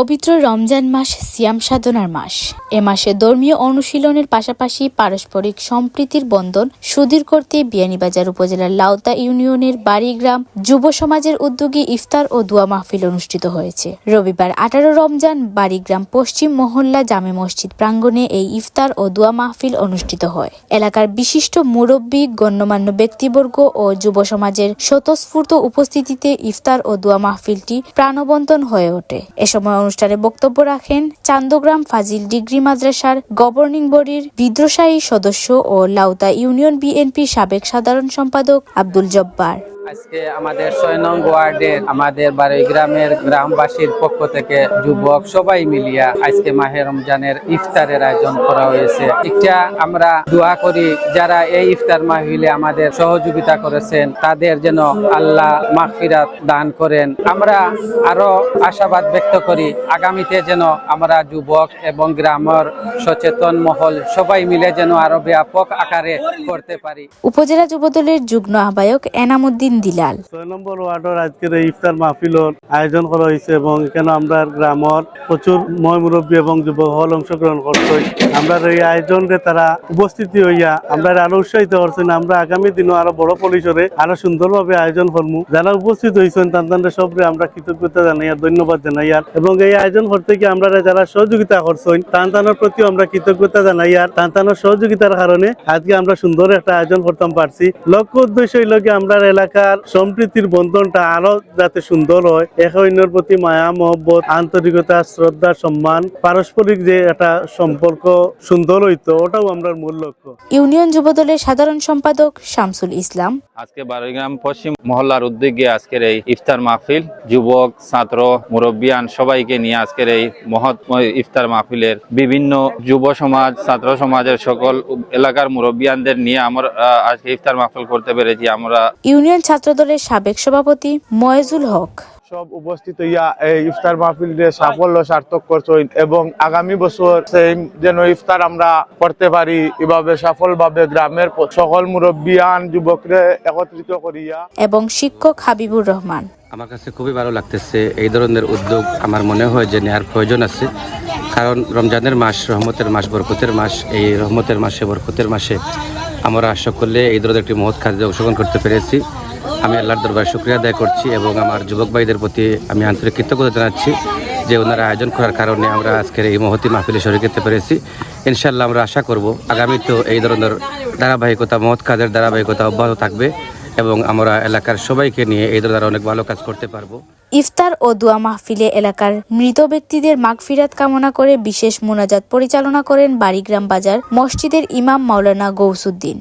পবিত্র রমজান মাস সিয়াম সাধনার মাস। এ মাসে ধর্মীয় অনুশীলনের পাশাপাশি পারস্পরিক সম্প্রীতির বন্ধন সুদৃঢ় করতে বিয়ানীবাজার উপজেলার লাউতা ইউনিয়নের বাড়িগ্রাম যুব সমাজের উদ্যোগে ইফতার ও দোয়া মাহফিল অনুষ্ঠিত হয়েছে। রবিবার 18 রমজান বাড়িগ্রাম পশ্চিম মহল্লা জামে মসজিদ প্রাঙ্গণে এই ইফতার ও দোয়া মাহফিল অনুষ্ঠিত হয়। এলাকার বিশিষ্ট মুরব্বী, গণ্যমান্য ব্যক্তিবর্গ ও যুব সমাজের স্বতঃস্ফূর্ত উপস্থিতিতে ইফতার ও দোয়া মাহফিলটি প্রাণবন্তন হয়ে ওঠে। এ সময় অনুষ্ঠানে বক্তব্য রাখেন চান্দগ্রাম ফাজিল ডিগ্রি মাদ্রাসার গভর্নিং বডির বিদ্রোহী সদস্য ও লাউতা ইউনিয়ন বিএনপি সাবেক সাধারণ সম্পাদক আব্দুল জব্বার। আজকে আমাদের 6 নং ওয়ার্ডের আমাদের বাড়িগ্রামের গ্রামবাসীর পক্ষ থেকে যুবক সবাই মিলিয়া আজকে মাহে রমজানের ইফতারের আয়োজন করা হয়েছে। এটা আমরা দোয়া করি যারা এই ইফতার মাহফিলে আমাদের সহযোগিতা করেছেন তাদের যেন আল্লাহ মাগফিরাত দান করেন। আমরা আরো আশাবাদ ব্যক্ত করি আগামীতে যেন আমরা যুবক এবং গ্রামের সচেতন মহল সবাই মিলে যেন আরো ব্যাপক আকারে করতে পারি। উপজেলা যুবদলের যুগ্ম আহ্বায়ক এনামুদ্দিন দিলাল 6 নম্বর ওয়ার্ডের আজকের এই ইফতার মাহফিলের আয়োজন করা হয়েছে এবং এখানে আমরা গ্রামের প্রচুর মুরব্বী এবং যুবক হল অংশগ্রহণ করছে। আমরা এই আয়োজনে তারা উপস্থিতি হইয়া আমরা আরো উৎসাহিত করছেন। আমরা আগামী দিনও আরো বড় পরিসরে আরো সুন্দরভাবে আয়োজন করবো। যারা উপস্থিত হয়েছেন তাদের সবরে আমরা কৃতজ্ঞতা জানাই আর ধন্যবাদ জানাই আর এবং এই আয়োজন করতে গিয়ে আমরা যারা সহযোগিতা করছেন তাদের প্রতি আমরা কৃতজ্ঞতা জানাই আর তাদের সহযোগিতার কারণে আজকে আমরা সুন্দর একটা আয়োজন করতে পারছি। লক্ষ্য উদ্দেশ্য হইল আমরা এলাকার সম্প্রীতির বন্ধনটা আরো যাতে সুন্দর হয়, এক অন্যের প্রতি মায়া মহব্বত, আন্তরিকতা, শ্রদ্ধা, সম্মান, পারস্পরিক যে একটা সম্পর্ক সুন্দর হইতো ওটাও আমরা মূল লক্ষ্য। ইউনিয়ন যুবদলের সাধারণ সম্পাদক শামসুল ইসলাম আজকে বাড়িগ্রাম পশ্চিম মহল্লার উদ্যোগে আজকের এই ইফতার মাহফিল যুবক, ছাত্র, মুরব্বিয়ান সবাইকে নিয়ে আজকের এই মহৎময় ইফতার মাহফিলের বিভিন্ন যুব সমাজ, ছাত্র সমাজের সকল এলাকার মুরব্বিয়ানদের নিয়ে আমরা আজকে ইফতার মাহফিল করতে পেরেছি। আমরা ইউনিয়ন ছাত্রদলের সাবেক সভাপতি ময়েজুল হক সব উপস্থিত হইয়া এই ইফতার মাহফিলে সাফল্য সার্থক করছেন এবং আগামী বছর সেই যেন ইফতার আমরা করতে পারি এভাবে সফলভাবে গ্রামের সকল মুরব্বিয়ান যুবকরে একত্রিত করিয়া। এবং শিক্ষক হাবিবুর রহমান আমার কাছে খুবই ভালো লাগতেছে। এই ধরনের উদ্যোগ আমার মনে হয় যে নেওয়ার প্রয়োজন আছে, কারণ রমজানের মাস, রহমতের মাস, বরকতের মাস। এই রহমতের মাসে, বরকতের মাসে আমরা সকলে এই ধরনের একটি মহৎ কাজে অংশগ্রহণ করতে পেরেছি। আমি আল্লাহর দরবারে শুকরিয়া আদায় করছি এবং আমার যুবক ভাইদের প্রতি আমি আন্তরিক কৃতজ্ঞতা জানাচ্ছি যে ওনারা আয়োজন করার কারণে আমরা আজকের এই মহতী মাহফিলে শরীক হতে পেরেছি। ইনশাআল্লাহ আমরা আশা করব আগামীতেও এই ধরনের ধারাবাহিকতা, মহৎ কাজের ধারাবাহিকতা অব্যাহত থাকবে এবং আমরা এলাকার সবাইকে নিয়ে এই ধরনের অনেক ভালো কাজ করতে পারবো। ইফতার ও দোয়া মাহফিলে এলাকার মৃত ব্যক্তিদের মাগফিরাত কামনা করে বিশেষ মোনাজাত পরিচালনা করেন বাড়িগ্রাম বাজার মসজিদের ইমাম মাওলানা গৌসুদ্দিন।